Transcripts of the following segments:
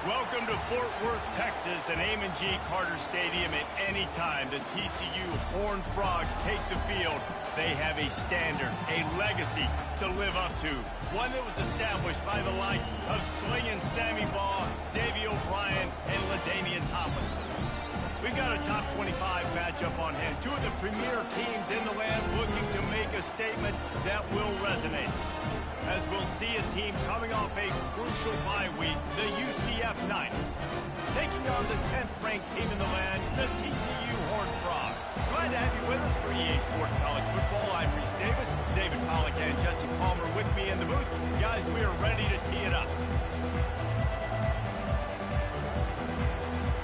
Welcome to Fort Worth, Texas, and Amon G. Carter Stadium. At any time the TCU Horned Frogs take the field, they have a standard, a legacy to live up to. One that was established by the likes of Slingin' Sammy Baugh, Davey O'Brien, and LaDainian Tomlinson. We've got a top 25 matchup on hand. Two of the premier teams in the land looking to make a statement that will resonate. As we'll see a team coming off a crucial bye week, the UCF Knights, taking on the 10th-ranked team in the land, the TCU Horned Frogs. Glad to have you with us for EA Sports College Football. I'm Reese Davis, David Pollack, and Jesse Palmer with me in the booth. Guys, we are ready to tee it up.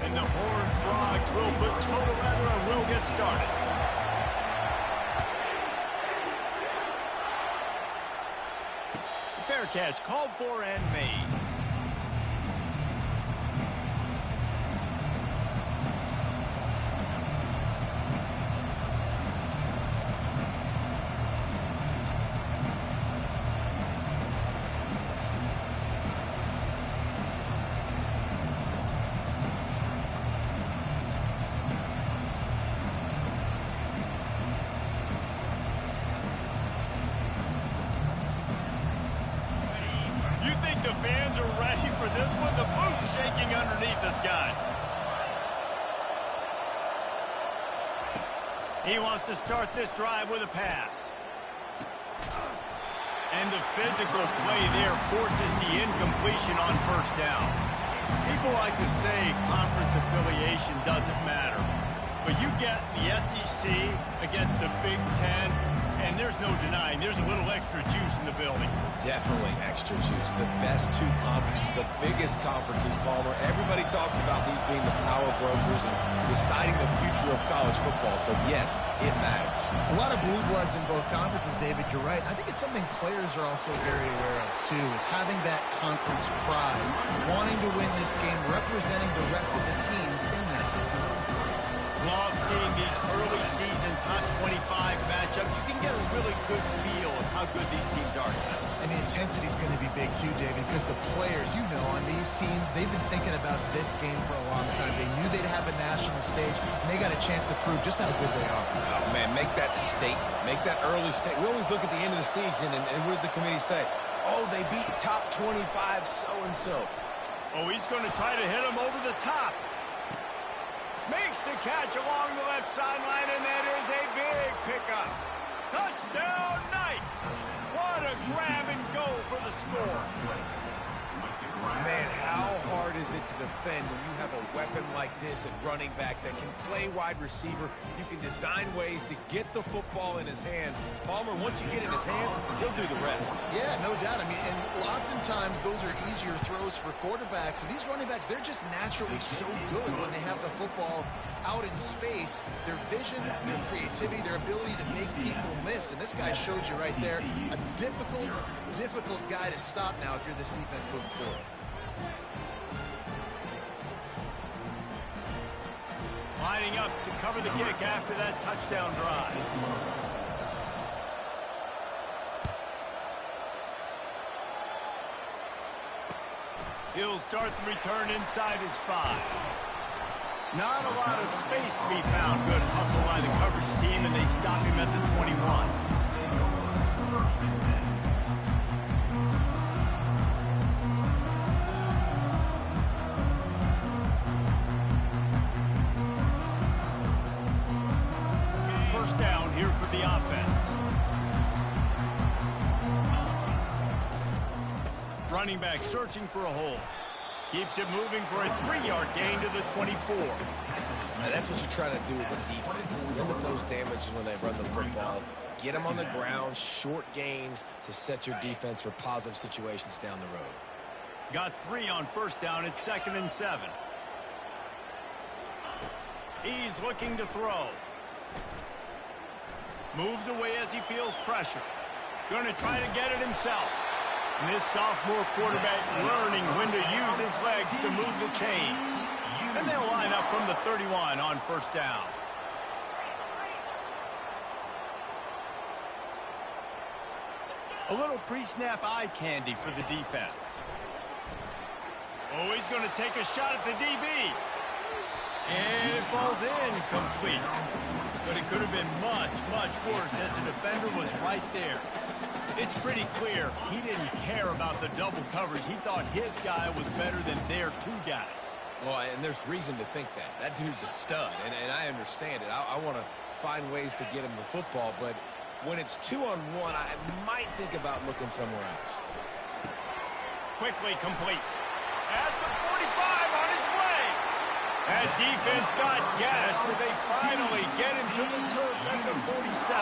And the Horned Frogs will put total weather and we'll get started. Fair catch called for and made. The fans are ready for this one. The booth's shaking underneath us, guys. He wants to start this drive with a pass. And the physical play there forces the incompletion on first down. People like to say conference affiliation doesn't matter. But you get the SEC against the Big Ten, and there's no denying there's a little extra juice in the building. Definitely extra juice. The best two conferences, the biggest conferences, Palmer. Everybody talks about these being the power brokers and deciding the future of college football. So, yes, it matters. A lot of blue bloods in both conferences, David. You're right. I think it's something players are also very aware of, too, is having that conference pride, wanting to win this game, representing the rest of the teams in that conference. Love seeing these early season top 25 matchups. You can get a really good feel of how good these teams are. And the intensity is going to be big too, David, because the players, you know, on these teams, they've been thinking about this game for a long time. They knew they'd have a national stage, and they got a chance to prove just how good they are. Oh, man, make that statement. Make that early statement. We always look at the end of the season, and what does the committee say? Oh, they beat top 25 so-and-so. Oh, he's going to try to hit him over the top. Makes the catch along the left sideline, and that is a big pickup. Touchdown, Knights! What a grab and go for the score. Man, how hard is it to defend when you have a weapon like this at running back that can play wide receiver? You can design ways to get the football in his hand. Palmer, once you get in his hands, he'll do the rest. Yeah, no doubt. I mean, and oftentimes those are easier throws for quarterbacks. And these running backs, they're just naturally so good when they have the football out in space. Their vision, their creativity, their ability to make people miss. And this guy showed you right there, a difficult guy to stop now if you're this defense moving forward. Lining up to cover the kick after that touchdown drive. He'll start the return inside his 5. Not a lot of space to be found. Good hustle by the coverage team, and they stop him at the 21. Down here for the offense. Running back searching for a hole. Keeps it moving for a 3-yard gain to the 24. Now, that's what you're trying to do as a defense. Limit those damages when they run the football. Get them on the ground, short gains to set your defense for positive situations down the road. Got 3 on first down. It's 2nd and 7. He's looking to throw. Moves away as he feels pressure. Going to try to get it himself. And this sophomore quarterback learning when to use his legs to move the chains. And they'll line up from the 31 on first down. A little pre-snap eye candy for the defense. Oh, he's going to take a shot at the DB. And it falls in complete. But it could have been much, much worse as the defender was right there. It's pretty clear he didn't care about the double coverage. He thought his guy was better than their two guys. Well, and there's reason to think that. That dude's a stud, and I understand it. I want to find ways to get him the football, but when it's 2-on-1, I might think about looking somewhere else. Quickly complete. At the 45 on his way. That defense got gassed, but they finally get him to the turf at the 47.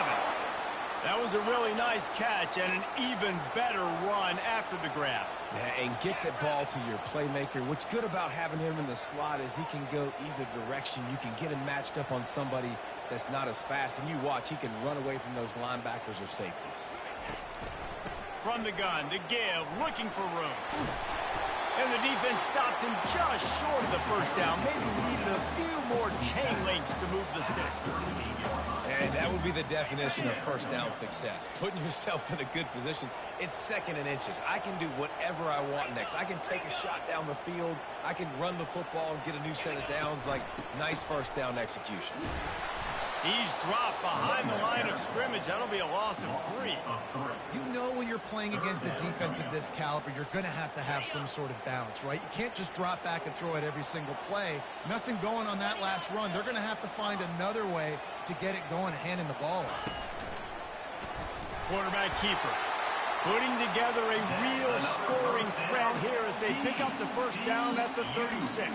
That was a really nice catch and an even better run after the grab. Yeah, and get that ball to your playmaker. What's good about having him in the slot is he can go either direction. You can get him matched up on somebody that's not as fast, and you watch, he can run away from those linebackers or safeties. From the gun to give, looking for room. And the defense stops him just short of the first down. Maybe needed a few more chain links to move the sticks. And that would be the definition of first down success. Putting yourself in a good position. It's second and inches. I can do whatever I want next. I can take a shot down the field. I can run the football and get a new set of downs. Like, nice first down execution. He's dropped behind the line of scrimmage. That'll be a loss of 3. You know when you're playing against a defense of this caliber, you're going to have some sort of balance, right? You can't just drop back and throw it every single play. Nothing going on that last run. They're going to have to find another way to get it going, handing the ball off. Quarterback keeper putting together a real scoring threat here as they pick up the first down at the 36.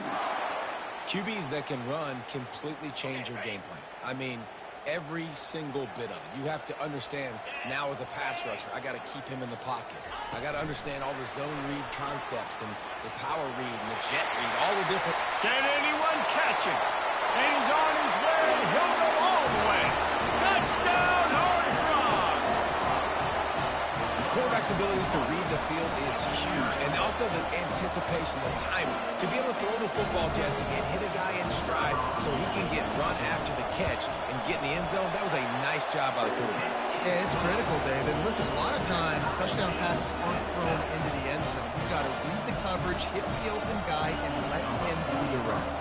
QBs that can run completely change your game plan. I mean, every single bit of it. You have to understand now as a pass rusher, I got to keep him in the pocket. I got to understand all the zone read concepts and the power read and the jet read, all the different. Can anyone catch him? And he's on his way. He'll go all the way. Touchdown, Horned Frog! Quarterback's abilities to read the field is huge, and also the anticipation, the timing. To be able to throw the football, Jesse, and hit a guy in stride so he can get run after the catch and get in the end zone, that was a nice job by the quarterback. Yeah, it's critical, David. Listen, a lot of times touchdown passes aren't thrown into the end zone. You've got to read the coverage, hit the open guy, and let him do the rest.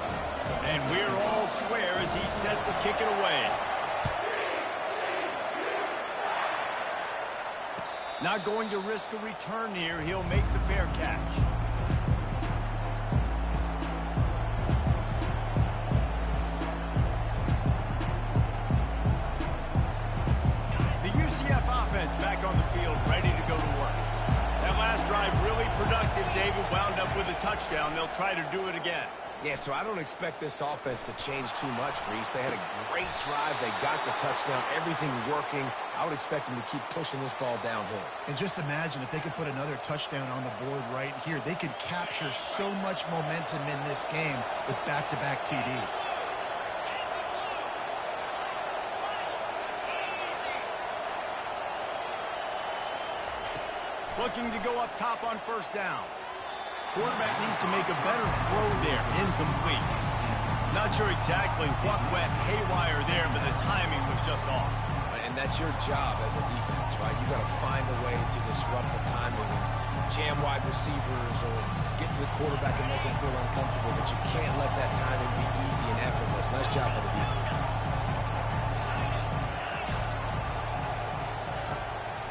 And we're all square as he's set to kick it away. Not going to risk a return here. He'll make the fair catch. The UCF offense back on the field, ready to go to work. That last drive really productive. David wound up with a touchdown. They'll try to do it again. Yeah, so I don't expect this offense to change too much, Reese. They had a great drive. They got the touchdown, everything working. I would expect them to keep pushing this ball downhill. And just imagine if they could put another touchdown on the board right here. They could capture so much momentum in this game with back-to-back TDs. Looking to go up top on first down. Quarterback needs to make a better throw there. Incomplete. Not sure exactly what went haywire there, but the timing was just off. And that's your job as a defense, right? You got to find a way to disrupt the timing and jam wide receivers or get to the quarterback and make him feel uncomfortable, but you can't let that timing be easy and effortless. Nice job by the defense.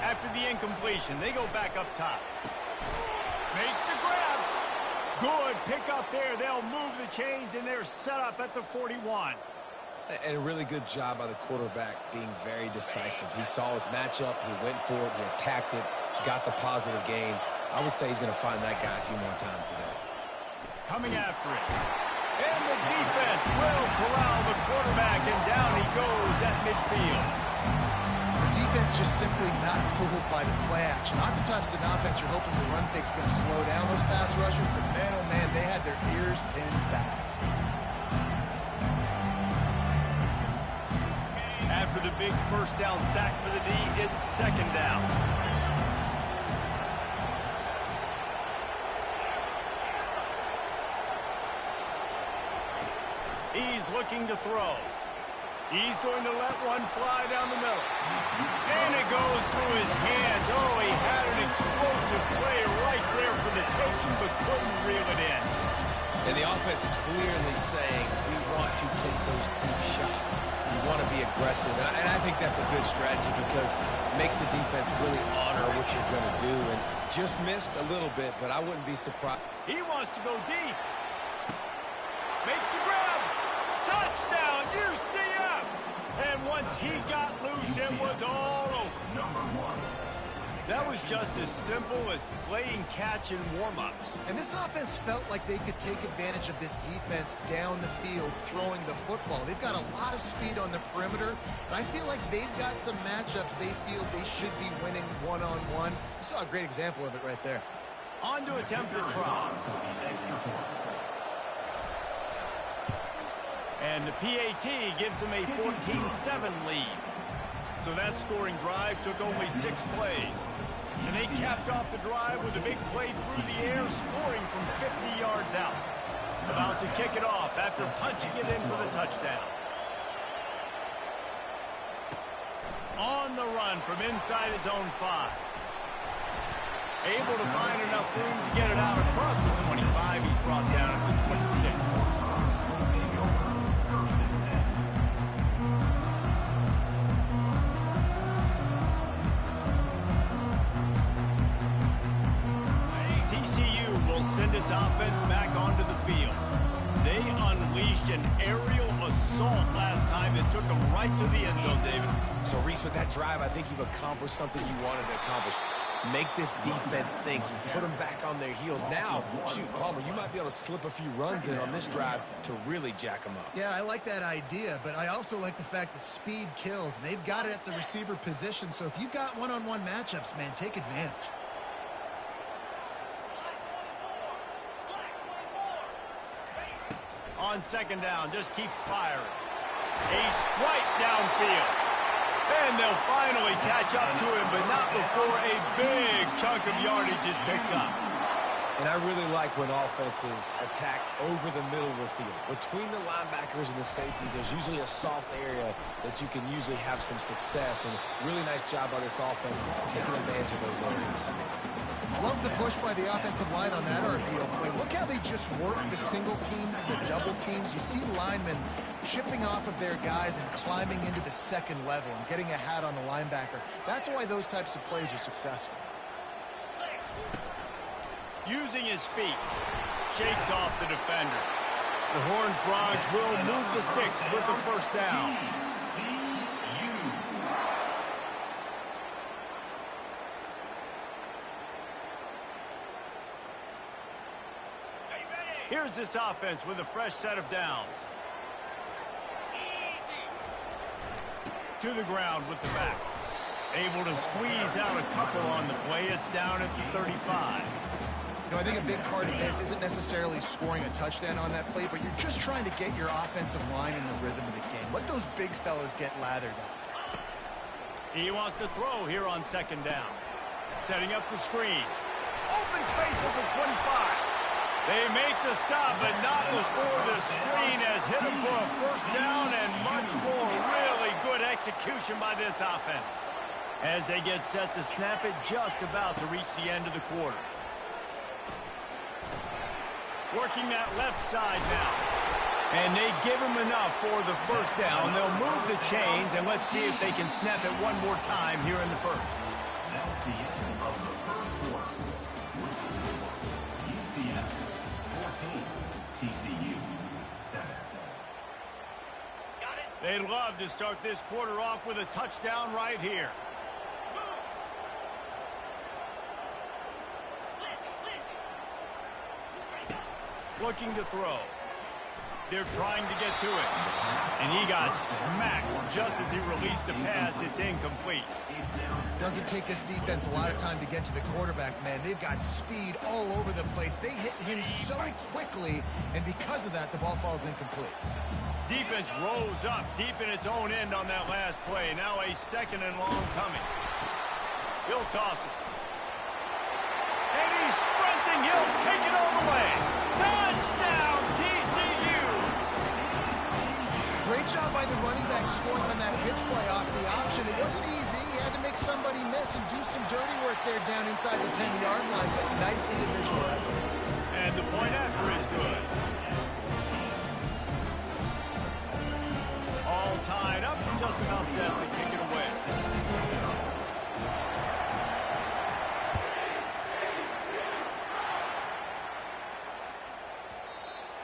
After the incompletion, they go back up top. Makes the grab. Good pick up there. They'll move the chains, and they're set up at the 41. And a really good job by the quarterback being very decisive. He saw his matchup. He went for it. He attacked it. Got the positive gain. I would say he's going to find that guy a few more times today. Coming after it. And the defense will corral the quarterback, and down he goes at midfield. The defense just simply not fooled by the play action. Oftentimes, an offense, you're hoping the run fake's going to slow down those pass rushers, but man, oh man, they had their ears pinned back. After the big first down sack for the D, it's second down. He's looking to throw. He's going to let one fly down the middle. And it goes through his hands. Oh, he had an explosive play right there for the taking, but couldn't reel it in. And the offense clearly saying, we want to take those deep shots. We want to be aggressive. And I think that's a good strategy because it makes the defense really honor what you're going to do. And just missed a little bit, but I wouldn't be surprised. He wants to go deep. Makes the grab. Touchdown, UCF! And once he got loose, it was all over. That was just as simple as playing catch in warm-ups. And this offense felt like they could take advantage of this defense down the field, throwing the football. They've got a lot of speed on the perimeter, and I feel like they've got some matchups they feel they should be winning one-on-one. You saw a great example of it right there. On to attempt the try. And the PAT gives them a 14-7 lead. So that scoring drive took only 6 plays. And they capped off the drive with a big play through the air, scoring from 50 yards out. About to kick it off after punching it in for the touchdown. On the run from inside his own 5. Able to find enough room to get it out across the 25. He's brought down at the 26. Send its offense back onto the field. They unleashed an aerial assault last time that took them right to the end zone, David. So, Reese, with that drive, I think you've accomplished something you wanted to accomplish. Make this defense think. You put them back on their heels. Now, shoot, Palmer, you might be able to slip a few runs in on this drive to really jack them up. Yeah, I like that idea, but I also like the fact that speed kills. And they've got it at the receiver position, so if you've got one-on-one matchups, man, take advantage. On second down, just keeps firing. A strike downfield. And they'll finally catch up to him, but not before a big chunk of yardage is picked up. And I really like when offenses attack over the middle of the field. Between the linebackers and the safeties, there's usually a soft area that you can usually have some success. And really nice job by this offense taking advantage of those areas. Love the push by the offensive line on that RPO play. Look how they just work the single teams and the double teams. You see linemen chipping off of their guys and climbing into the second level and getting a hat on the linebacker. That's why those types of plays are successful. Using his feet, shakes off the defender. The Horned Frogs will move the sticks with the first down. Here's this offense with a fresh set of downs. To the ground with the back. Able to squeeze out a couple on the play. It's down at the 35. You know, I think a big part of this isn't necessarily scoring a touchdown on that play, but you're just trying to get your offensive line in the rhythm of the game. Let those big fellas get lathered up. He wants to throw here on second down. Setting up the screen. Open space at the 25. They make the stop, but not before the screen has hit him for a first down and much more. Really good execution by this offense. As they get set to snap it, just about to reach the end of the quarter. Working that left side now. And they give him enough for the first down. They'll move the chains, and let's see if they can snap it one more time here in the first. That's the end of the first quarter. UCF 14, TCU 7. They'd love to start this quarter off with a touchdown right here. Looking to throw. They're trying to get to it. And he got smacked just as he released the pass. It's incomplete. Doesn't take this defense a lot of time to get to the quarterback, man. They've got speed all over the place. They hit him so quickly, and because of that, the ball falls incomplete. Defense rose up deep in its own end on that last play. Now a second and long coming. He'll toss it. And he's sprinting. He'll take it all the way. Touchdown, TCU! Great Good job by the running back scoring on that pitch play off the option. It wasn't easy. He had to make somebody miss and do some dirty work there down inside the 10-yard line, but nice individual effort. And the point after is good. All tied up, just about set to kick it away.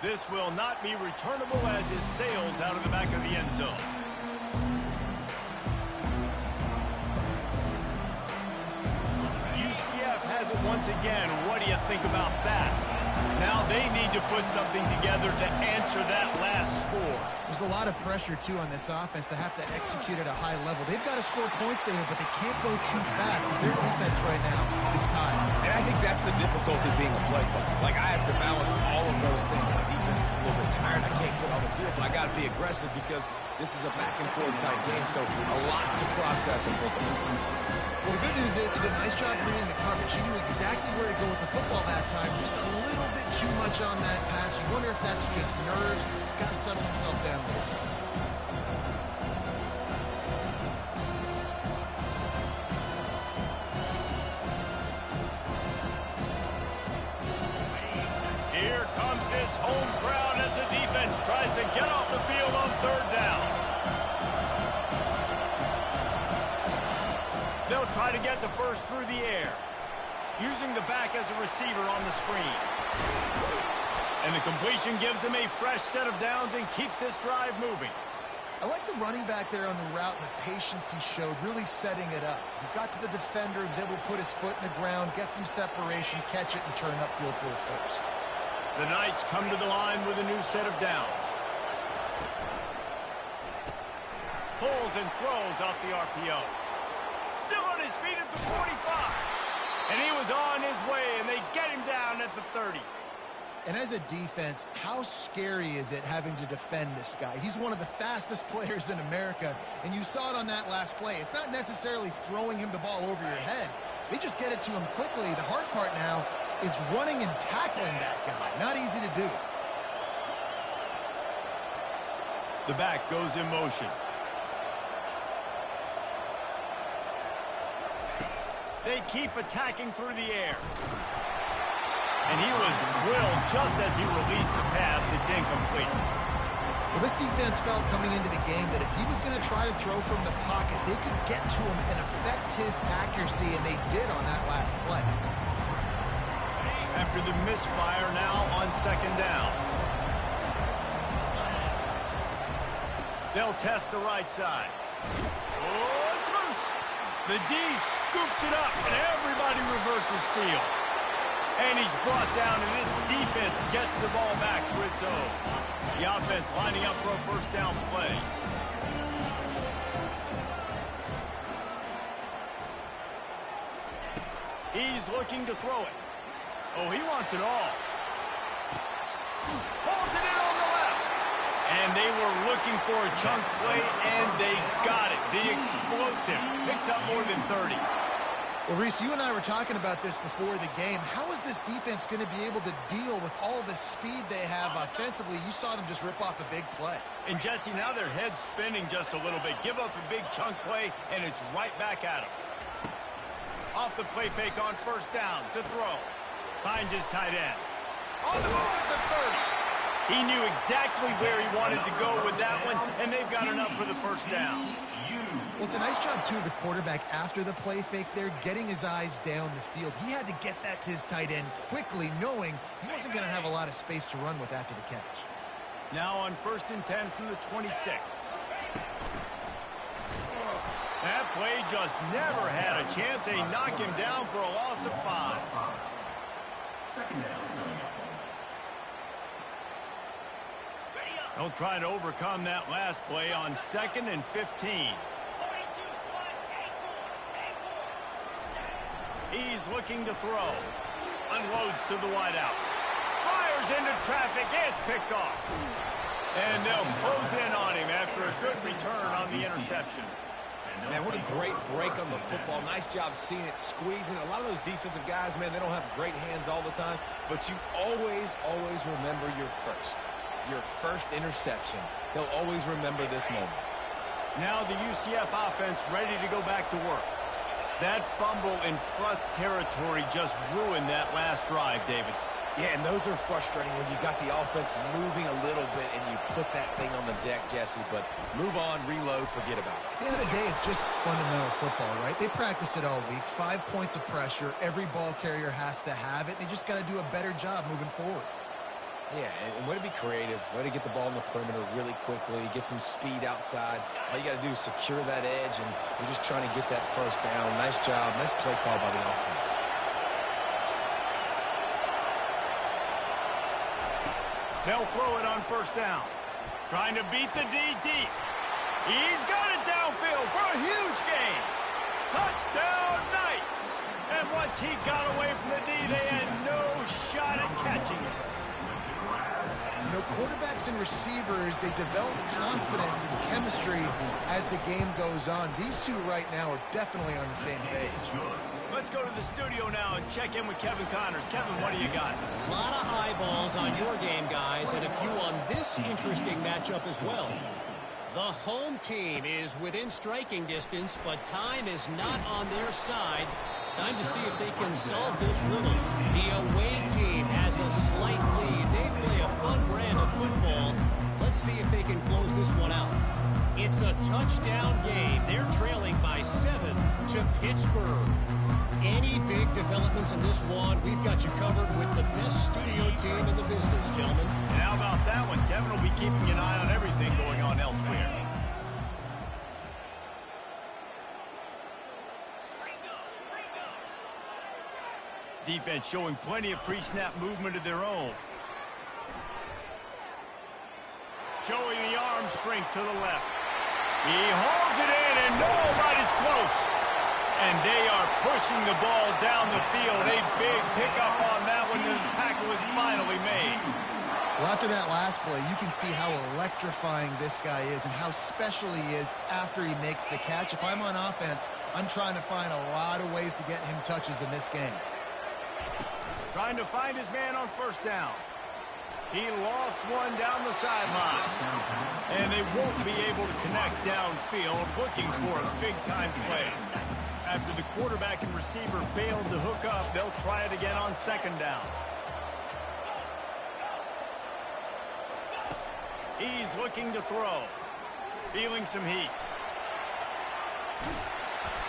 This will not be returnable as it sails out of the back of the end zone. UCF has it once again. What do you think about that? Now they need to put something together to answer that last score. There's a lot of pressure, too, on this offense to have to execute at a high level. They've got to score points there, but they can't go too fast because their defense right now is tied. And I think that's the difficulty being a play caller. Like, I have to balance all of those things. My defense is a little bit tired. I can't put on the field, but I got to be aggressive because this is a back-and-forth type game, so a lot to process, I think. Well, the good news is he did a nice job reading the coverage. He knew exactly where to go with the football that time. Just a little bit too much on that pass. You wonder if that's just nerves. He's got to settle himself down a little bit. Here comes this home crowd as the defense tries to get off the field on third down. They'll try to get the first through the air, using the back as a receiver on the screen. And the completion gives him a fresh set of downs and keeps this drive moving. I like the running back there on the route and the patience he showed, really setting it up. He got to the defender, he was able to put his foot in the ground, get some separation, catch it, and turn upfield for the first. The Knights come to the line with a new set of downs. Pulls and throws off the RPO. Still on his feet at the 45. And he was on his way, and they get him down at the 30. And as a defense, how scary is it having to defend this guy? He's one of the fastest players in America, and you saw it on that last play. It's not necessarily throwing him the ball over your head. They just get it to him quickly. The hard part now is running and tackling that guy. Not easy to do. The back goes in motion. They keep attacking through the air. And he was drilled just as he released the pass. It's incomplete. Well, this defense felt coming into the game that if he was going to try to throw from the pocket, they could get to him and affect his accuracy, and they did on that last play. After the misfire now on second down. They'll test the right side. Oh, it's loose. The D scoops it up, and everybody reverses field. And he's brought down, and this defense gets the ball back to its own. The offense lining up for a first down play. He's looking to throw it. Oh, he wants it all. Pulls it in on the left. And they were looking for a chunk play, and they got it. The explosive picks up more than 30. Well, Reese, you and I were talking about this before the game. How is this defense going to be able to deal with all the speed they have offensively? You saw them just rip off a big play. And, Jesse, now their head's spinning just a little bit. Give up a big chunk play, and it's right back at them. Off the play fake on first down to throw. Finds his tight end. On the move at the 30. He knew exactly where he wanted to go with that one, and they've got enough for the first down. Well, it's a nice job, too, of the quarterback after the play fake there, getting his eyes down the field. He had to get that to his tight end quickly, knowing he wasn't going to have a lot of space to run with after the catch. Now on 1st and 10 from the 26. That play just never had a chance. They knock him down for a loss of 5. Second down. They'll try to overcome that last play on 2nd and 15. He's looking to throw. Unloads to the wideout. Fires into traffic. It's picked off. And they'll close in on him after a good return on the interception. Man, what a great break on the football. Nice job seeing it, squeezing. A lot of those defensive guys, man, they don't have great hands all the time, but you always remember your first. your first interception. He'll always remember this moment. Now the UCF offense ready to go back to work. That fumble in plus territory just ruined that last drive, David. Yeah, and those are frustrating when you got the offense moving a little bit and you put that thing on the deck, Jesse. But move on, reload, forget about it. At the end of the day, it's just fundamental football, right? They practice it all week. 5 points of pressure. Every ball carrier has to have it. They just got to do a better job moving forward. Yeah, and way to be creative, way to get the ball in the perimeter really quickly, get some speed outside. All you got to do is secure that edge, and you're just trying to get that first down. Nice job. Nice play call by the offense. They'll throw it on first down. Trying to beat the D deep. He's got it downfield for a huge gain. Touchdown, Knights. And once he got away from the D, they had no shot at catching it. You know, quarterbacks and receivers, they develop confidence and chemistry as the game goes on. These two right now are definitely on the same page. Let's go to the studio now and check in with Kevin Connors. Kevin, what do you got? A lot of eyeballs on your game, guys, and a few on this interesting matchup as well. The home team is within striking distance, but time is not on their side. Time to see if they can solve this riddle. The away team has a slight lead. They play a fun brand of football. Let's see if they can close this one out. It's a touchdown game. They're trailing by 7 to Pittsburgh. Any big developments in this one, we've got you covered with the best studio team in the business, gentlemen. And how about that one? Kevin will be keeping an eye on everything going on elsewhere. Defense showing plenty of pre-snap movement of their own. Showing the arm strength to the left. He holds it in, and nobody's close. And they are pushing the ball down the field. A big pickup on that one, and the tackle is finally made. Well, after that last play, you can see how electrifying this guy is and how special he is after he makes the catch. If I'm on offense, I'm trying to find a lot of ways to get him touches in this game. Trying to find his man on first down. He lost one down the sideline. And they won't be able to connect downfield, looking for a big-time play. After the quarterback and receiver failed to hook up, they'll try it again on second down. He's looking to throw. Feeling some heat.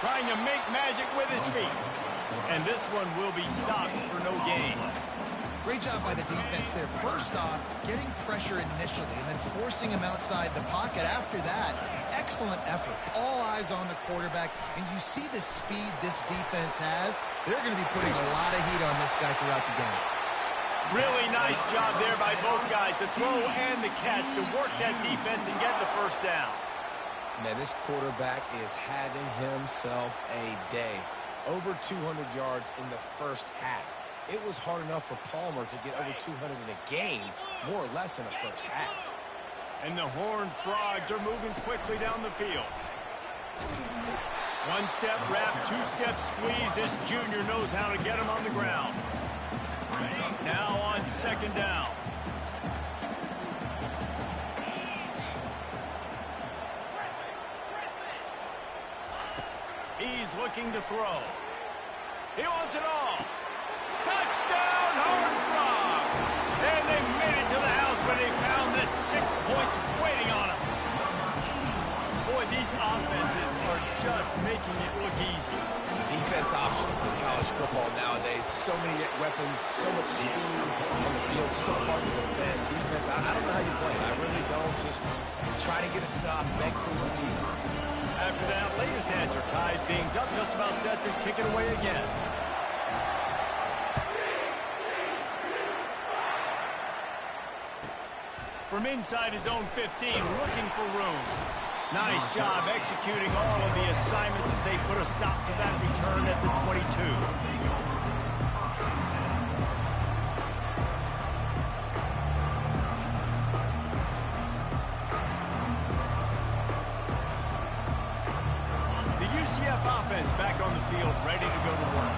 Trying to make magic with his feet. And this one will be stopped for no gain. Great job by the defense there. First off, getting pressure initially and then forcing him outside the pocket. After that, excellent effort. All eyes on the quarterback. And you see the speed this defense has. They're going to be putting a lot of heat on this guy throughout the game. Really nice job there by both guys to throw and the catch to work that defense and get the first down. Man, this quarterback is having himself a day. Over 200 yards in the first half. It was hard enough for Palmer to get over 200 in a game, more or less in the first half. And the Horned Frogs are moving quickly down the field. One-step wrap, two-step squeeze. This junior knows how to get him on the ground. Now on second down. He's looking to throw. He wants it all. Touchdown, Horned Frogs! And they made it to the house when they found that 6 points waiting on them. Boy, these offenses are just making it look easy. Defense option in college football nowadays. So many weapons, so much speed on the field, so hard to defend. Defense, I don't know how you play it. I really don't. Just try to get a stop, beg for rookies. After that, Lakers' hands are tied, things up, just about set to kick it away again. From inside his own 15, looking for room. Nice job executing all of the assignments as they put a stop to that return at the 22. The UCF offense back on the field, ready to go to work.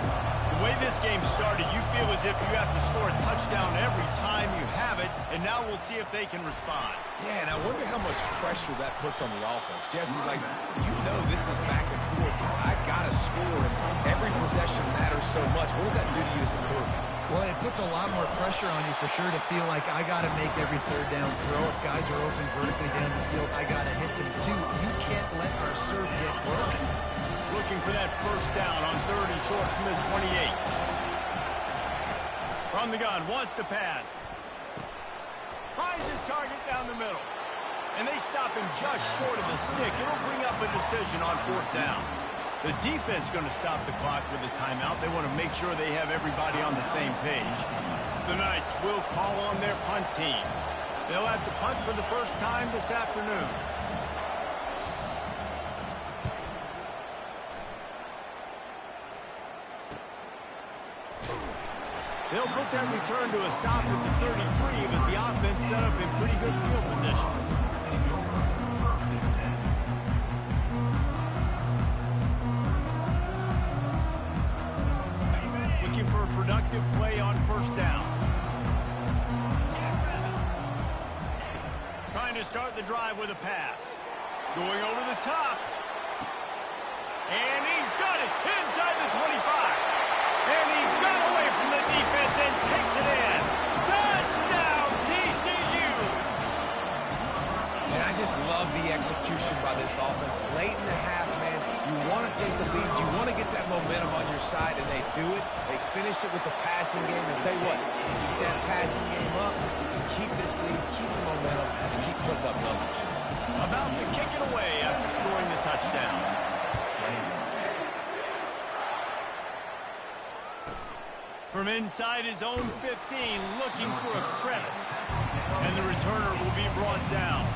The way this game started, you feel as if you have to score a touchdown every time you have it, and now we'll see if they can respond. Yeah, and I wonder how much pressure that puts on the offense. Jesse, like, you know this is back and forth. I got to score, and every possession matters so much. What does that do to you as a quarterback? Well, it puts a lot more pressure on you for sure to feel like I got to make every third down throw. If guys are open vertically down the field, I got to hit them too. You can't let our serve get broken. Looking for that first down on 3rd and short from the 28. From the gun, wants to pass. Finds his target down the middle. And they stop him just short of the stick. It'll bring up a decision on 4th down. The defense going to stop the clock with a timeout. They want to make sure they have everybody on the same page. The Knights will call on their punt team. They'll have to punt for the first time this afternoon. They'll put that return to a stop at the 33, but the offense set up in pretty good field position. Looking for a productive play on 1st down. Trying to start the drive with a pass. Going over the top. And he's got it inside the 25. And he got away from the defense and takes it in. Touchdown, TCU! And I just love the execution by this offense. Late in the half, man, you want to take the lead. You want to get that momentum on your side, and they do it. They finish it with the passing game. And tell you what, keep that passing game up. You can keep this lead, keep the momentum, and keep putting up numbers. About to kick it away after scoring the touchdown. From inside his own 15, looking for a crevice. And the returner will be brought down.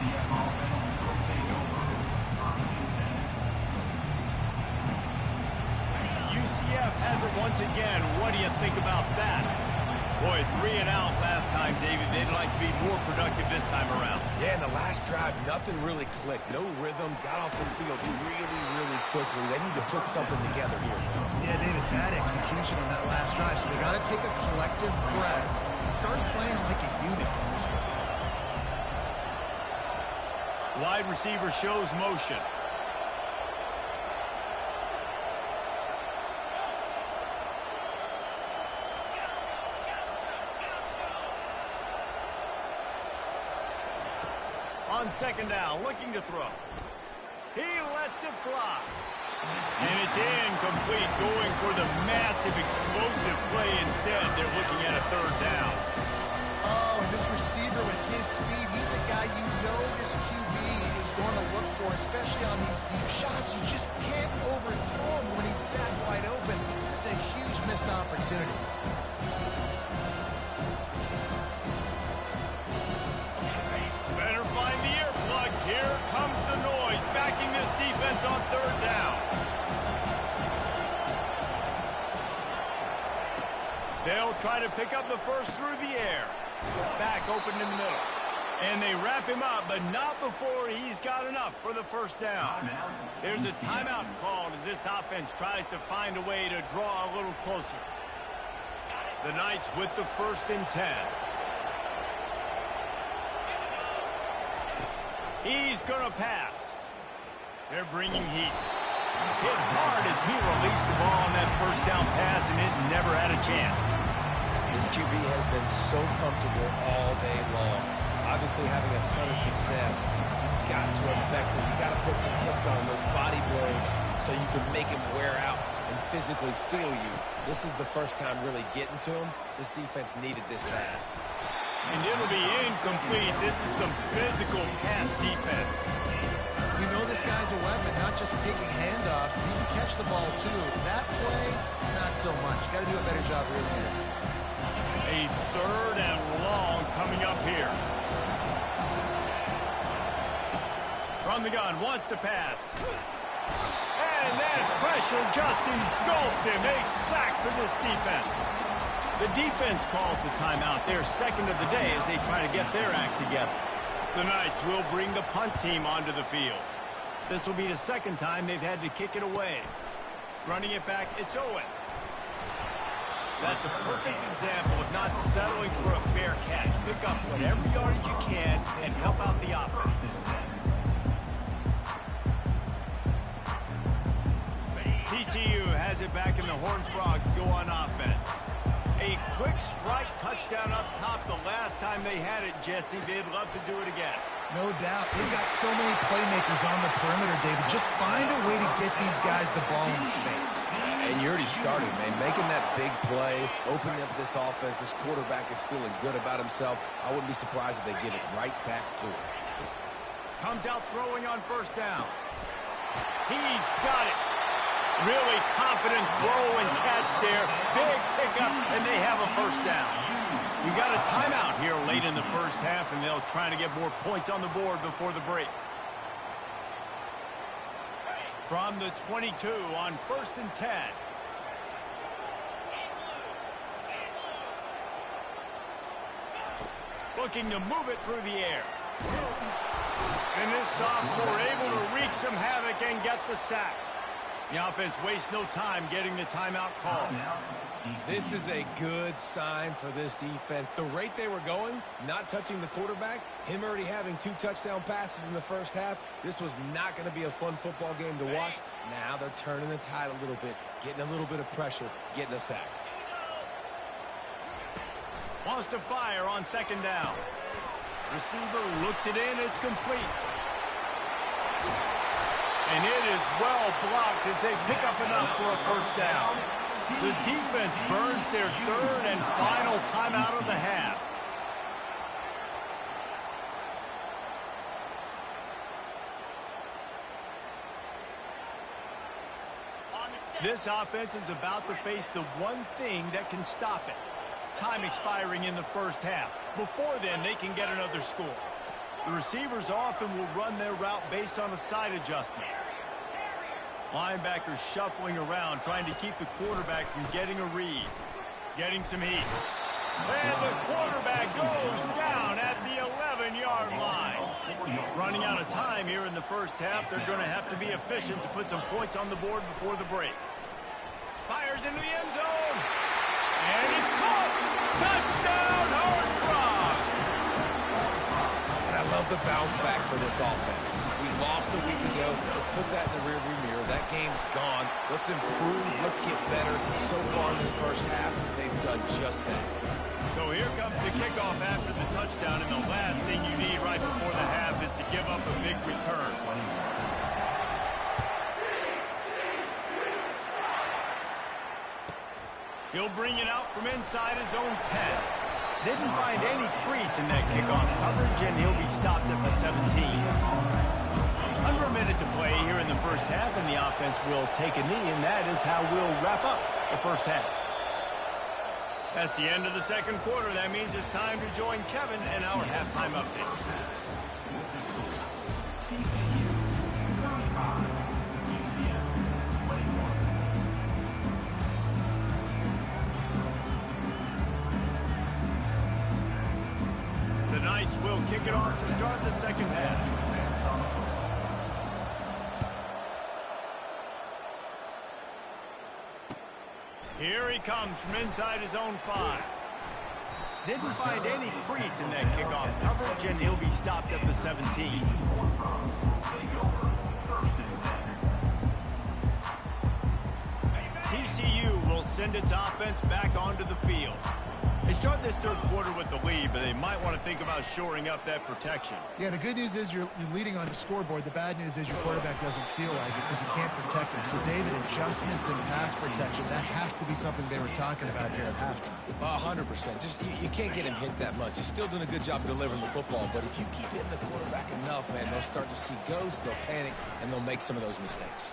UCF has it once again. What do you think about that? Boy, 3 and out last time, David. They'd like to be more productive this time around. Yeah, in the last drive, nothing really clicked. No rhythm, got off the field really quickly. They need to put something together here. Yeah, David, bad execution on that last drive, so they got to take a collective breath and start playing like a unit on this one. Wide receiver shows motion. On 2nd down, looking to throw. He lets it fly. And it's incomplete, going for the massive explosive play instead. They're looking at a 3rd down. Oh, and this receiver with his speed, he's a guy you know this QB is going to look for, especially on these deep shots. You just can't overthrow him when he's that wide open. That's a huge missed opportunity. Better find the earplugs. Here comes the noise, backing this defense on 3rd down. They'll try to pick up the first through the air. Back open in the middle. And they wrap him up, but not before he's got enough for the 1st down. There's a timeout called as this offense tries to find a way to draw a little closer. The Knights with the 1st and 10. He's going to pass. They're bringing heat. Hit hard as he released the ball on that 1st down pass, and it never had a chance. This QB has been so comfortable all day long. Obviously having a ton of success. You've got to affect him. You've got to put some hits on those body blows so you can make him wear out and physically feel you. This is the first time really getting to him. This defense needed this bad. And it'll be incomplete. This is some physical pass defense. You know this guy's a weapon, not just taking handoffs, but he can catch the ball too. That play, not so much. Got to do a better job reeling it. A 3rd and long coming up here. From the gun, wants to pass. And that pressure just engulfed him. A sack for this defense. The defense calls the timeout. They're 2nd of the day as they try to get their act together. The Knights will bring the punt team onto the field. This will be the 2nd time they've had to kick it away. Running it back, it's Owen. That's a perfect example of not settling for a fair catch. Pick up whatever yardage you can and help out the offense. TCU has it back, and the Horned Frogs go on offense. A quick strike touchdown up top the last time they had it, Jesse. They'd love to do it again. No doubt. They've got so many playmakers on the perimeter, David. Just find a way to get these guys the ball in space. And you already started, man. Making that big play, opening up this offense. This quarterback is feeling good about himself. I wouldn't be surprised if they give it right back to him. Comes out throwing on first down. He's got it. Really confident throw and catch there. Big pickup, and they have a first down. We got a timeout here late in the first half, and they'll try to get more points on the board before the break. From the 22 on 1st and 10. Looking to move it through the air. And this sophomore able to wreak some havoc and get the sack. The offense wastes no time getting the timeout call. This is a good sign for this defense. The rate they were going, not touching the quarterback, him already having 2 touchdown passes in the first half, this was not going to be a fun football game to watch. Now they're turning the tide a little bit, getting a little bit of pressure, getting a sack. Wants to fire on 2nd down. Receiver looks it in, it's complete. And it is well blocked as they pick up enough for a first down. The defense burns their 3rd and final timeout of the half. This offense is about to face the one thing that can stop it. Time expiring in the first half. Before then, they can get another score. The receivers often will run their route based on a side adjustment. Linebackers shuffling around, trying to keep the quarterback from getting a read. Getting some heat. And the quarterback goes down at the 11-yard line. Running out of time here in the first half. They're going to have to be efficient to put some points on the board before the break. Fires into the end zone. And it's caught. Touchdown, Horned Frogs. And I love the bounce back for this offense. We lost a week ago. Let's put that in the rearview mirror. That game's gone. Let's improve. Let's get better. So far in this first half, they've done just that. So here comes the kickoff after the touchdown, and the last thing you need right before the half is to give up a big return. He'll bring it out from inside his own 10. Didn't find any crease in that kickoff coverage, and he'll be stopped at the 17. Under a minute to play here in the first half, and the offense will take a knee, and that is how we'll wrap up the first half. That's the end of the second quarter. That means it's time to join Kevin in our halftime update. The Knights will kick it off to start the second half. Here he comes from inside his own 5. Didn't find any crease in that kickoff coverage, and he'll be stopped at the 17. TCU will send its offense back onto the field. They start this third quarter with the lead, but they might want to think about shoring up that protection. Yeah, the good news is you're leading on the scoreboard. The bad news is your quarterback doesn't feel like it because you can't protect him. So, David, adjustments in pass protection, that has to be something they were talking about here at halftime. 100%. Just you can't get him hit that much. He's still doing a good job delivering the football, but if you keep hitting the quarterback enough, man, they'll start to see ghosts, they'll panic, and they'll make some of those mistakes.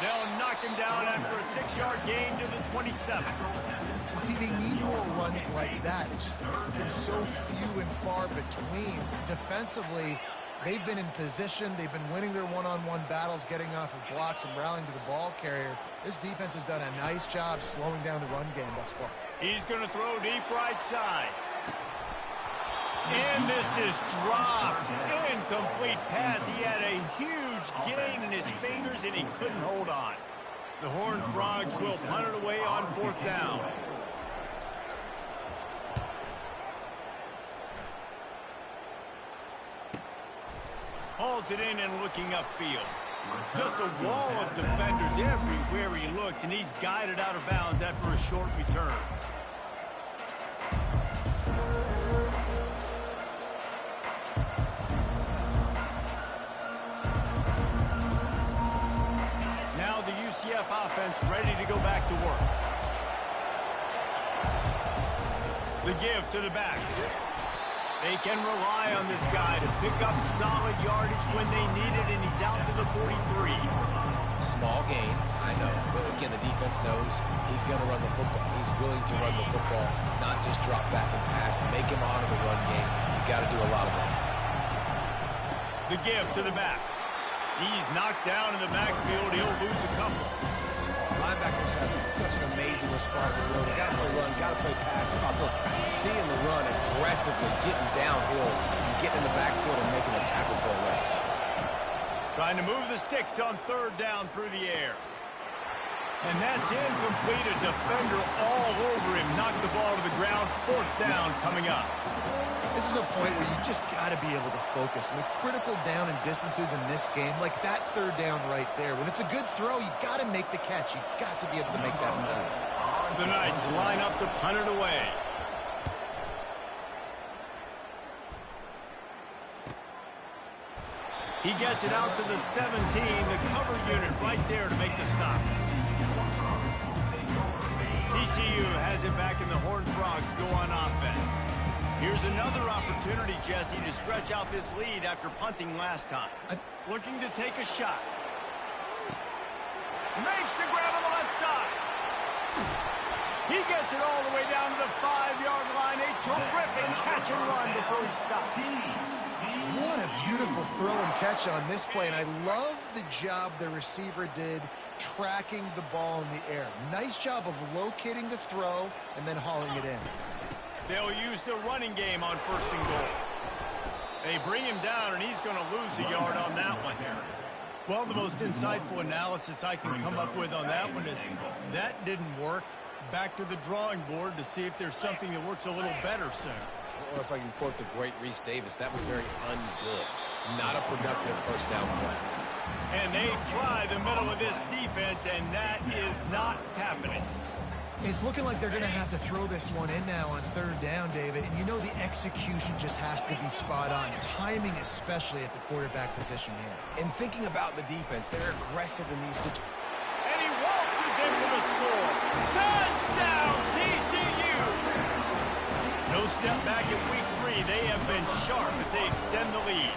They'll knock him down after a 6-yard gain to the 27. See, they need more runs like that. It's been so few and far between. Defensively, they've been in position. They've been winning their one-on-one battles, getting off of blocks and rallying to the ball carrier. This defense has done a nice job slowing down the run game thus far. He's going to throw deep right side. And this is dropped. Incomplete pass. He had a huge gain in his fingers, and he couldn't hold on. The Horned Frogs will punt it away on 4th down. Hauls it in and looking upfield. Just a wall of defenders everywhere he looks, and he's guided out of bounds after a short return. Now the UCF offense ready to go back to work. The give to the back. They can rely on this guy to pick up solid yardage when they need it, and he's out to the 43. Small gain, I know. But again, the defense knows he's going to run the football. He's willing to run the football, not just drop back and pass, make him honor the run game. You got to do a lot of this. The give to the back. He's knocked down in the backfield. He'll lose a couple. Linebackers have such an amazing responsibility. Got to play run, got to play pass. How about this? Seeing the run aggressively, getting downhill, and getting in the backfield and making a tackle for a loss. Trying to move the sticks on 3rd down through the air. And that's incomplete. A defender all over him. Knocked the ball to the ground. 4th down coming up. This is a point where you just got to be able to focus. And the critical down and distances in this game, like that 3rd down right there. When it's a good throw, you got to make the catch. You got to be able to make that move. The Knights line up to punt it away. He gets it out to the 17. The cover unit right there to make the stop. TCU has it back, and the Horned Frogs go on offense. Here's another opportunity, Jesse, to stretch out this lead after punting last time. Looking to take a shot. Makes the grab on the left side. He gets it all the way down to the 5-yard line. A terrific catch and run before he stops. What a beautiful throw and catch on this play, and I love the job the receiver did tracking the ball in the air. Nice job of locating the throw and then hauling it in. They'll use the running game on 1st and goal. They bring him down, and he's going to lose a yard on that one. Well, the most insightful analysis I can come up with on that one is that didn't work. Back to the drawing board to see if there's something that works a little better soon. Or if I can quote the great Reese Davis, that was very ungood. Not a productive 1st down play. And they try the middle of this defense, and that is not happening. It's looking like they're going to have to throw this one in now on 3rd down, David. And you know the execution just has to be spot on. Timing especially at the quarterback position here. And thinking about the defense, they're aggressive in these situations. And he waltzes in for the score. Touchdown, TCU! No step back in week 3. They have been sharp as they extend the lead.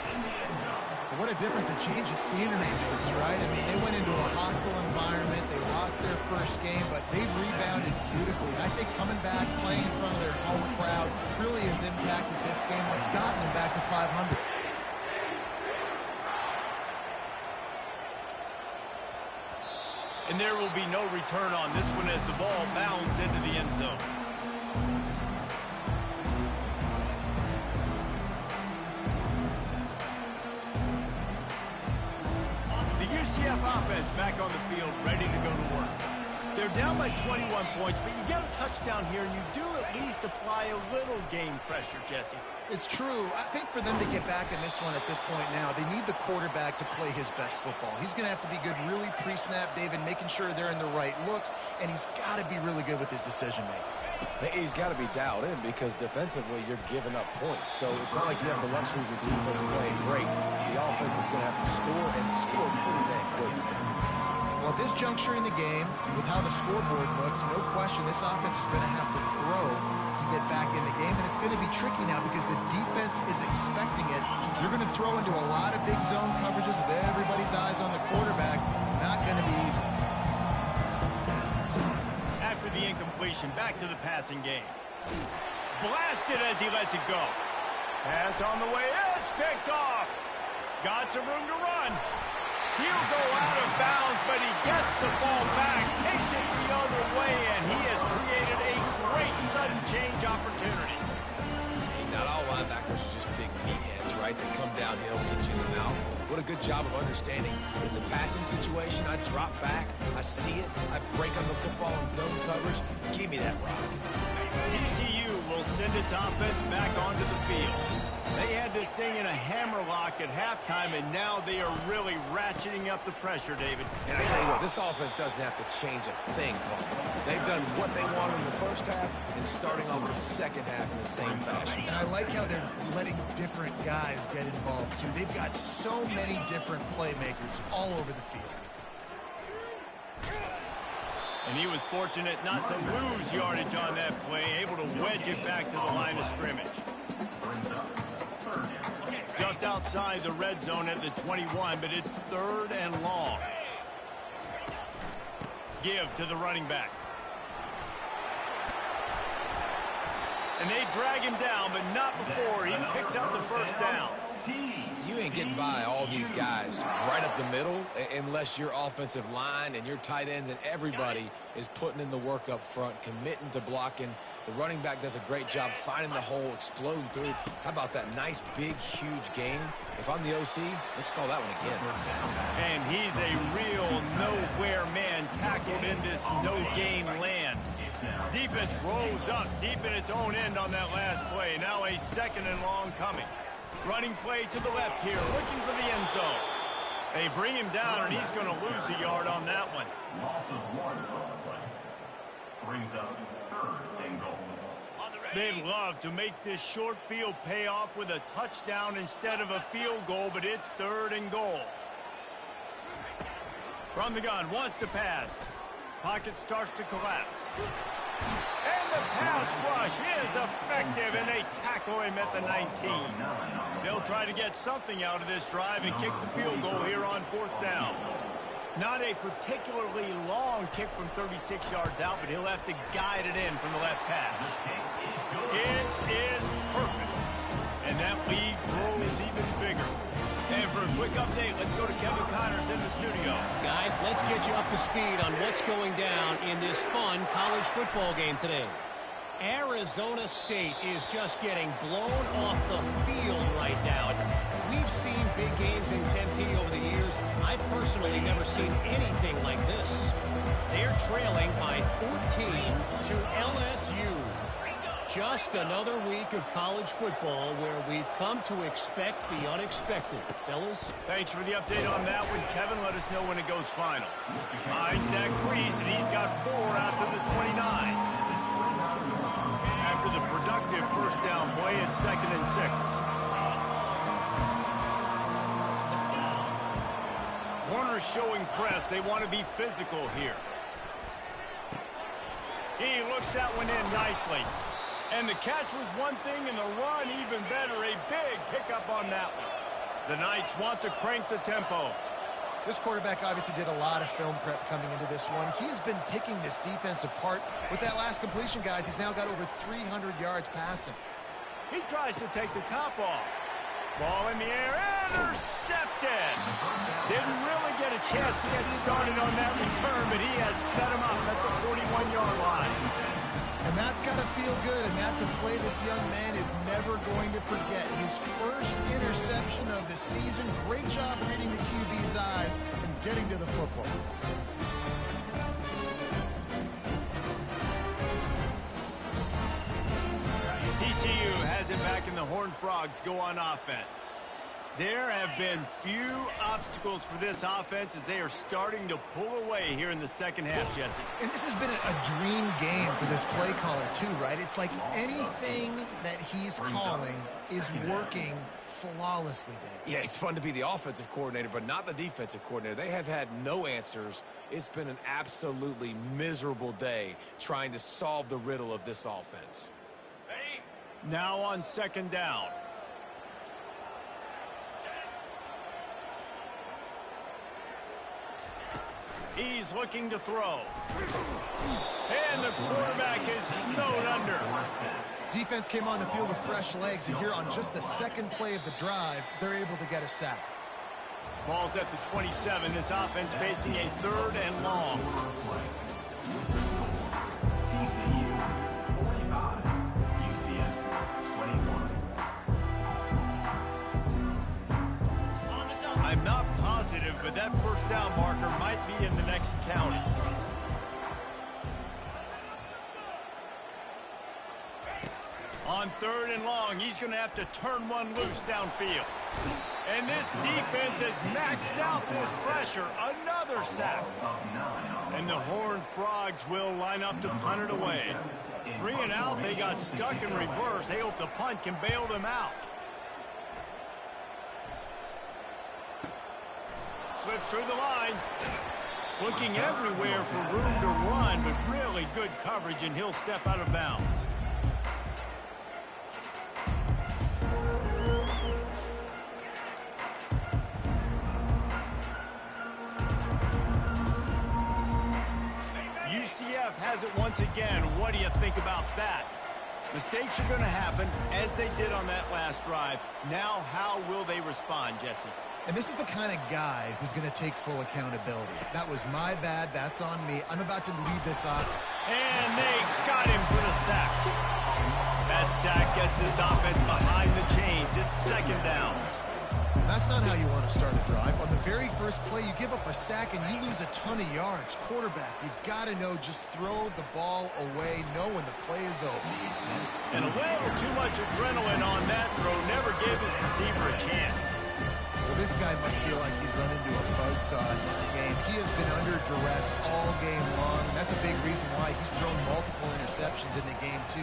What a difference a change of scenery makes, right? I mean, they went into a hostile environment. They lost their first game, but they've rebounded beautifully. I think coming back, playing in front of their home crowd really has impacted this game. It's gotten them back to 500. And there will be no return on this one as the ball bounds into the end zone. UCF offense back on the field, ready to go to work. They're down by 21 points, but you get a touchdown here, and you do at least apply a little game pressure, Jesse. It's true. I think for them to get back in this one at this point now, they need the quarterback to play his best football. He's going to have to be good really pre-snap, David, making sure they're in the right looks, and he's got to be really good with his decision-making. He's got to be dialed in because defensively you're giving up points. So it's not like you have the luxury of your defense playing great. The offense is going to have to score and score pretty dang quick. Well, at this juncture in the game, with how the scoreboard looks, no question this offense is going to have to throw to get back in the game, and it's going to be tricky now because the defense is expecting it. You're going to throw into a lot of big zone coverages with everybody's eyes on the quarterback. Not going to be easy. After the incompletion, back to the passing game. Blasted as he lets it go. Pass on the way, it's picked off. Got some room to run. He'll go out of bounds, but he gets the ball back, takes it the other way, and he has created a great sudden change opportunity. See, not all linebackers are just big meatheads, right? They come downhill, hit you in the mouth. What a good job of understanding. It's a passing situation. I drop back. I see it. I break on the football in zone coverage. Give me that rock. TCU will send its offense back onto the field. They had this thing in a hammerlock at halftime, and now they are really ratcheting up the pressure, David. And I tell you what, this offense doesn't have to change a thing, Paul. They've done what they wanted in the first half and starting off the second half in the same fashion. And I like how they're letting different guys get involved, too. They've got so many different playmakers all over the field. And he was fortunate not to lose yardage on that play, able to wedge it back to the line of scrimmage. Just outside the red zone at the 21, but it's 3rd and long. Give to the running back. And they drag him down, but not before he picks up the first down. You ain't getting by all these guys right up the middle unless your offensive line and your tight ends and everybody is putting in the work up front, committing to blocking. The running back does a great job finding the hole, exploding through. How about that nice, big, huge game? If I'm the OC, let's call that one again. And he's a real nowhere man tackled in this no-gain land. Defense rolls up deep in its own end on that last play. Now a 2nd and long coming. Running play to the left here, looking for the end zone. They bring him down, and he's going to lose a yard on that one. Loss of 1 on the play. Brings up 3rd and goal. They'd love to make this short field pay off with a touchdown instead of a field goal, but it's 3rd and goal. From the gun, wants to pass. Pocket starts to collapse. And the pass rush is effective, and they tackle him at the 19. They'll try to get something out of this drive and kick the field goal here on 4th down. Not a particularly long kick from 36 yards out, but he'll have to guide it in from the left hash. It is perfect. And that lead grows even bigger. And for a quick update, let's go to Kevin Connors in the studio. Guys, let's get you up to speed on what's going down in this fun college football game today. Arizona State is just getting blown off the field right now. We've seen big games in Tempe over the years. I've personally never seen anything like this. They're trailing by 14 to LSU. Just another week of college football where we've come to expect the unexpected. Fellas? Thanks for the update on that one, Kevin. Let us know when it goes final. Finds that crease, and he's got 4 out to the 29. After the productive first down play, it's 2nd and 6. Corners showing press. They want to be physical here. He looks that one in nicely. And the catch was one thing, and the run even better. A big pickup on that one. The Knights want to crank the tempo. This quarterback obviously did a lot of film prep coming into this one. He has been picking this defense apart. With that last completion, guys, he's now got over 300 yards passing. He tries to take the top off. Ball in the air, intercepted. Didn't really get a chance to get started on that return, but he has set him up at the 41-yard line. And that's got to feel good, and that's a play this young man is never going to forget. His first interception of the season. Great job reading the QB's eyes and getting to the football. TCU has it back, and the Horned Frogs go on offense. There have been few obstacles for this offense as they are starting to pull away here in the second half, Jesse. And this has been a dream game for this play caller, too, right? It's like anything that he's calling is working flawlessly, Dave. Yeah, it's fun to be the offensive coordinator, but not the defensive coordinator. They have had no answers. It's been an absolutely miserable day trying to solve the riddle of this offense. Now on 2nd down. He's looking to throw. And the quarterback is snowed under. Defense came on the field with fresh legs, and here on just the second play of the drive, they're able to get a sack. Ball's at the 27. This offense facing a 3rd and long. TCU 45, UCF 21. I'm not positive, but that first down marker might be in the next county. On 3rd and long, he's going to have to turn one loose downfield. And this defense has maxed out this pressure. Another sack. And the Horned Frogs will line up to punt it away. 3 and out, they got stuck in reverse. They hope the punt can bail them out. Slips through the line. Looking everywhere for room to run, but really good coverage, and he'll step out of bounds. UCF has it once again. What do you think about that? Mistakes are going to happen, as they did on that last drive. Now, how will they respond, Jesse? And this is the kind of guy who's going to take full accountability. That was my bad. That's on me. I'm about to lead this off. And they got him for the sack. That sack gets this offense behind the chains. It's 2nd down. That's not how you want to start a drive. On the very first play, you give up a sack and you lose a ton of yards. Quarterback, you've got to know, just throw the ball away, know when the play is over. And a little too much adrenaline on that throw never gave his receiver a chance. Well, this guy must feel like he's run into a buzzsaw in this game. He has been under duress all game long, and that's a big reason why he's thrown multiple interceptions in the game, too.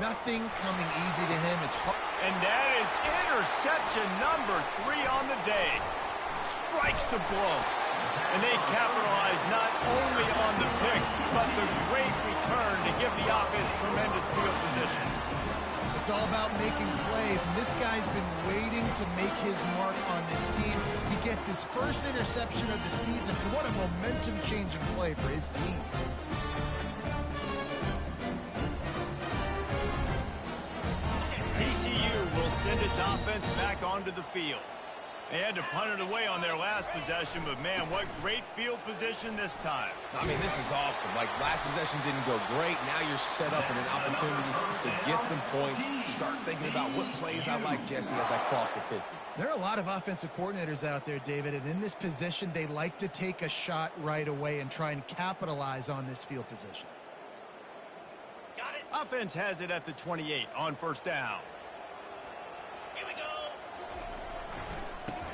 Nothing coming easy to him. It's hard. And that is interception number 3 on the day. Strikes the blow. And they capitalize not only on the pick, but the great return to give the offense tremendous field position. It's all about making plays, and this guy's been waiting to make his mark on this team. He gets his first interception of the season. What a momentum-changing play for his team. TCU will send its offense back onto the field. They had to punt it away on their last possession, but man, what great field position this time. I mean, this is awesome. Like, last possession didn't go great. Now you're set up in an opportunity to get some points. Start thinking about what plays I like, Jesse, as I cross the 50. There are a lot of offensive coordinators out there, David, and in this position, they like to take a shot right away and try and capitalize on this field position. Got it. Offense has it at the 28 on 1st down. Here we go.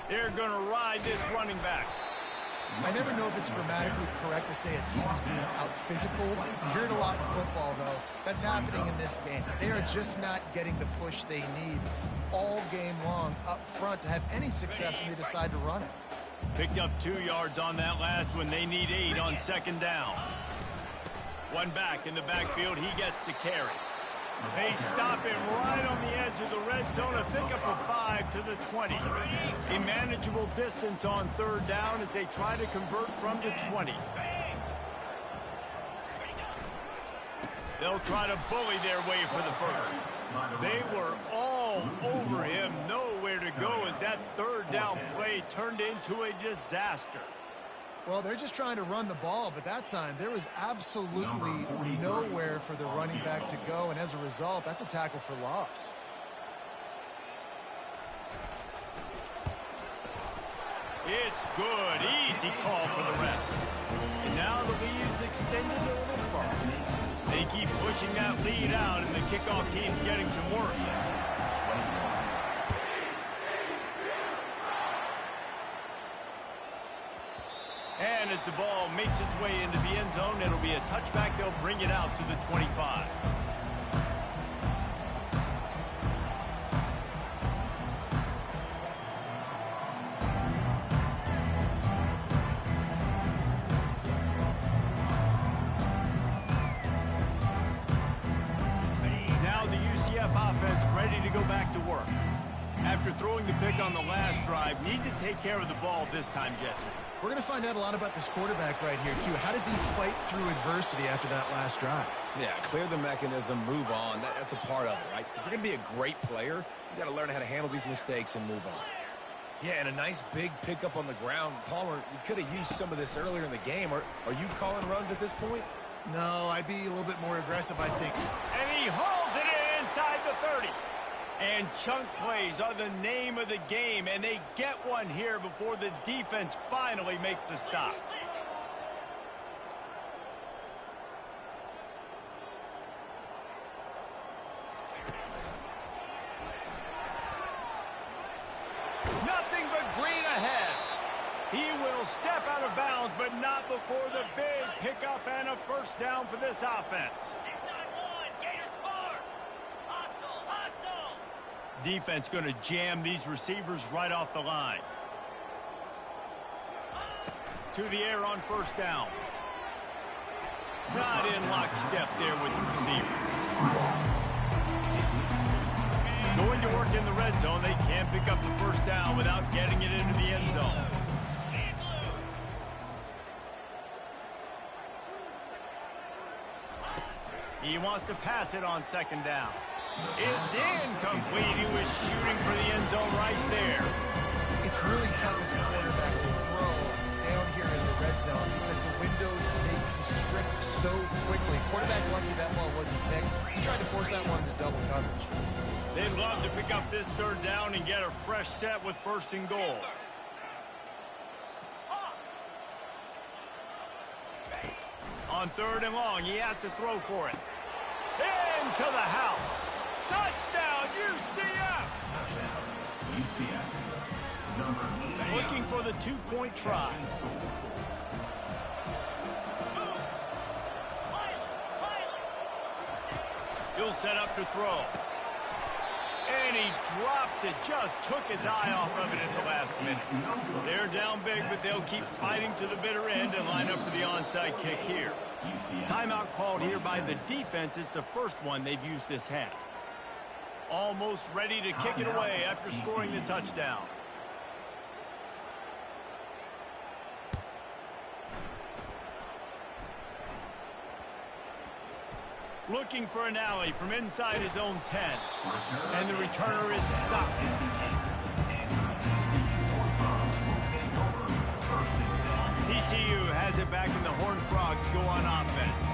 They're going to ride this running back. I never know if it's grammatically correct to say a team is being out-physical. You hear it a lot in football, though. That's happening in this game. They are just not getting the push they need all game long up front to have any success when they decide to run it. Picked up 2 yards on that last one. They need 8 on 2nd down. One back in the backfield. He gets the carry. They stop him right on the edge of the red zone. A pickup of 5 to the 20. A manageable distance on 3rd down as they try to convert from the 20. They'll try to bully their way for the first. They were all over him. Nowhere to go as that 3rd down play turned into a disaster. Well, they're just trying to run the ball, but that time there was absolutely nowhere for the running back to go, and as a result, that's a tackle for loss. It's good. Easy call for the ref. And now the lead's extended a little further. They keep pushing that lead out, and the kickoff team's getting some work. And as the ball makes its way into the end zone, it'll be a touchback. They'll bring it out to the 25. Now the UCF offense ready to go back to work. After throwing the pick on the last drive, need to take care of the ball this time, Jesse. We're going to find out a lot about this quarterback right here, too. How does he fight through adversity after that last drive? Yeah, clear the mechanism, move on. That's a part of it, right? If you're going to be a great player, you got to learn how to handle these mistakes and move on. Yeah, and a nice big pickup on the ground. Palmer, you could have used some of this earlier in the game. Are you calling runs at this point? No, I'd be a little bit more aggressive, I think. And he hauls it in inside the 30. And chunk plays are the name of the game, and they get one here before the defense finally makes the stop. Nothing but green ahead. He will step out of bounds, but not before the big pickup and a first down for this offense. Defense going to jam these receivers right off the line. To the air on first down. Not in lockstep there with the receiver. Going to work in the red zone. They can't pick up the first down without getting it into the end zone. He wants to pass it on second down. It's incomplete. He was shooting for the end zone right there. It's really tough as a quarterback to throw down here in the red zone because the windows, they constrict so quickly. Quarterback lucky that ball wasn't picked. He tried to force that one into double coverage. They'd love to pick up this third down and get a fresh set with first and goal. On third and long, he has to throw for it. Into the house. Touchdown, UCF! UCF. Looking for the two-point try. He'll set up to throw. And he drops it. Just took his eye off of it at the last minute. They're down big, but they'll keep fighting to the bitter end and line up for the onside kick here. Timeout called here by the defense. It's the first one they've used this half. Almost ready to kick it away after scoring the touchdown. Looking for an alley from inside his own 10. And the returner is stopped. TCU has it back, and the Horned Frogs go on offense.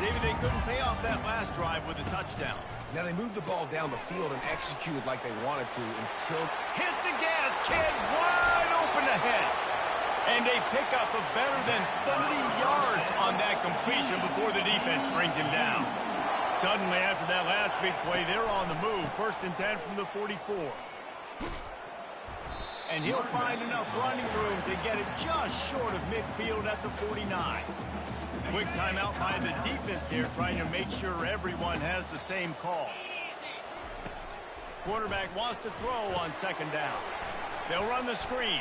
David, they couldn't pay off that last drive with a touchdown. Now they moved the ball down the field and executed like they wanted to until... Hit the gas, kid, wide open ahead. And they pick up a better than 30 yards on that completion before the defense brings him down. Suddenly, after that last big play, they're on the move. First and 10 from the 44. And he'll find enough running room to get it just short of midfield at the 49. Quick timeout by the defense here, trying to make sure everyone has the same call. Quarterback wants to throw on second down. They'll run the screen.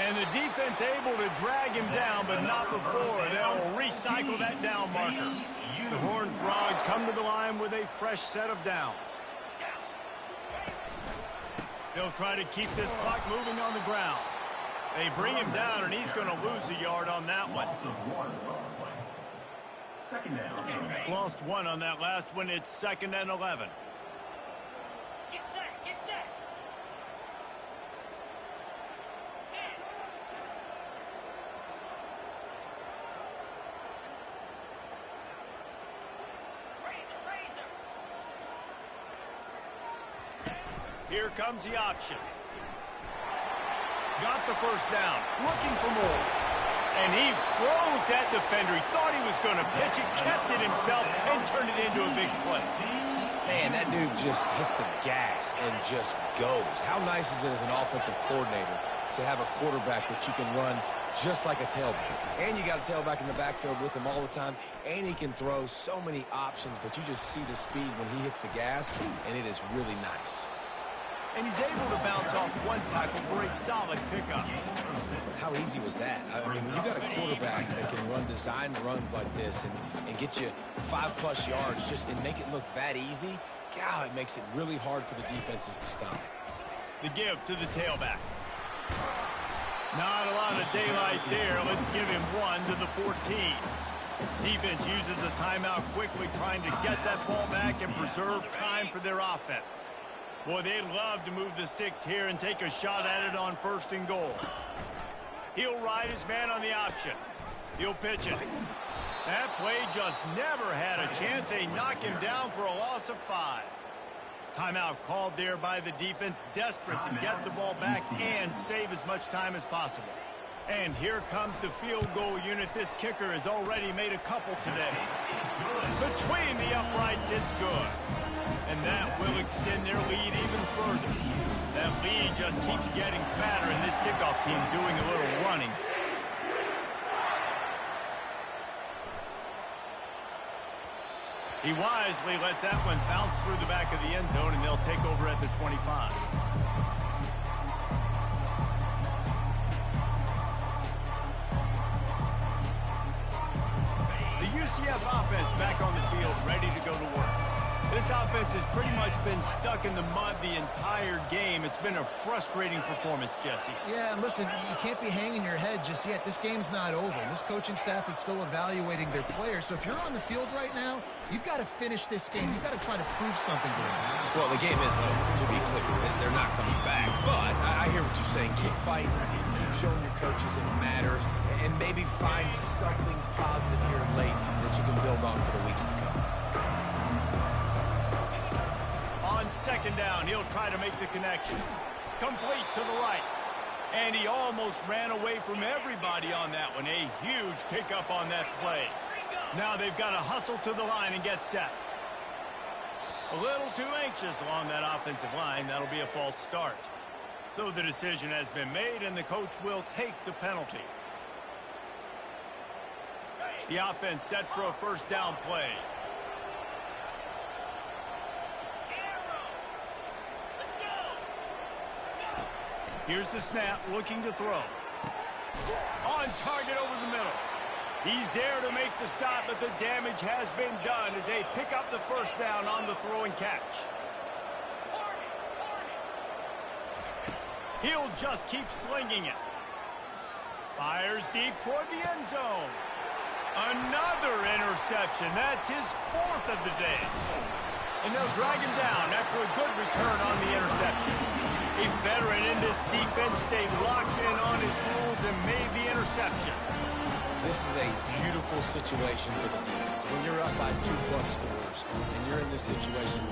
And the defense able to drag him down, but not before. They'll recycle that down marker. The Horned Frogs come to the line with a fresh set of downs. They'll try to keep this clock moving on the ground. They bring him down, and he's going to lose a yard on that one. Second down. Lost one on that last one. It's second and 11. Get set, get set. Here comes the option. Got the first down, looking for more. And he froze that defender. He thought he was going to pitch it, kept it himself, and turned it into a big play. Man, that dude just hits the gas and just goes. How nice is it as an offensive coordinator to have a quarterback that you can run just like a tailback? And you got a tailback in the backfield with him all the time, and he can throw so many options, but you just see the speed when he hits the gas, and it is really nice. And he's able to bounce off one tackle for a solid pickup. How easy was that? I mean, when you got a quarterback that can run design runs like this and get you 5+ yards just and make it look that easy, God, it makes it really hard for the defenses to stop. The give to the tailback. Not a lot of daylight there. Let's give him one to the 14. Defense uses a timeout quickly, trying to get that ball back and preserve time for their offense. Boy, they'd love to move the sticks here and take a shot at it on first and goal. He'll ride his man on the option. He'll pitch it. That play just never had a chance. They knock him down for a loss of 5. Timeout called there by the defense, desperate to get the ball back and save as much time as possible. And here comes the field goal unit. This kicker has already made a couple today. Between the uprights, it's good. And that will extend their lead even further. That lead just keeps getting fatter, and this kickoff team doing a little running. He wisely lets that one bounce through the back of the end zone, and they'll take over at the 25. The UCF offense back on the field, ready to go to work. This offense has pretty much been stuck in the mud the entire game. It's been a frustrating performance, Jesse. Yeah, and listen, you can't be hanging your head just yet. This game's not over. This coaching staff is still evaluating their players. So if you're on the field right now, you've got to finish this game. You've got to try to prove something to them. Well, the game is over, to be clear. They're not coming back. But I hear what you're saying. Keep fighting. Keep showing your coaches it matters. And maybe find something positive here late that you can build on for the weeks to come. On second down, he'll try to make the connection. Complete to the right. And he almost ran away from everybody on that one. A huge pickup on that play. Now they've got to hustle to the line and get set. A little too anxious along that offensive line. That'll be a false start. So the decision has been made, and the coach will take the penalty. The offense set for a first down play. Here's the snap, looking to throw. On target over the middle. He's there to make the stop, but the damage has been done as they pick up the first down on the throw and catch. He'll just keep slinging it. Fires deep toward the end zone. Another interception. That's his fourth of the day. And they'll drag him down after a good return on the interception. A veteran in this defense stayed locked in on his rules and made the interception. This is a beautiful situation for the defense. When you're up by 2+ scores and you're in this situation,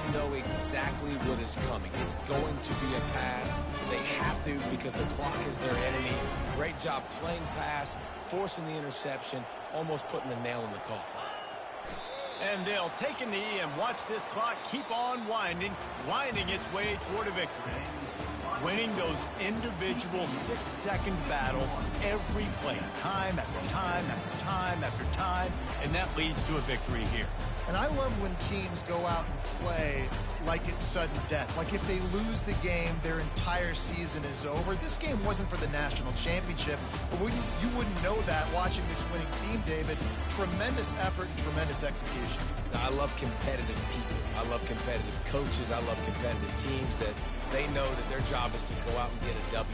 you know exactly what is coming. It's going to be a pass. They have to because the clock is their enemy. Great job playing pass, forcing the interception, almost putting the nail in the coffin. And they'll take a knee and watch this clock keep on winding its way toward a victory. Winning those individual 6-second battles every play, time after time after time after time, and that leads to a victory here. And I love when teams go out and play like it's sudden death. Like if they lose the game, their entire season is over. This game wasn't for the national championship, but you wouldn't know that watching this winning team, David. Tremendous effort and tremendous execution. Now, I love competitive people. I love competitive coaches. I love competitive teams that they know that their job is to go out and get a W.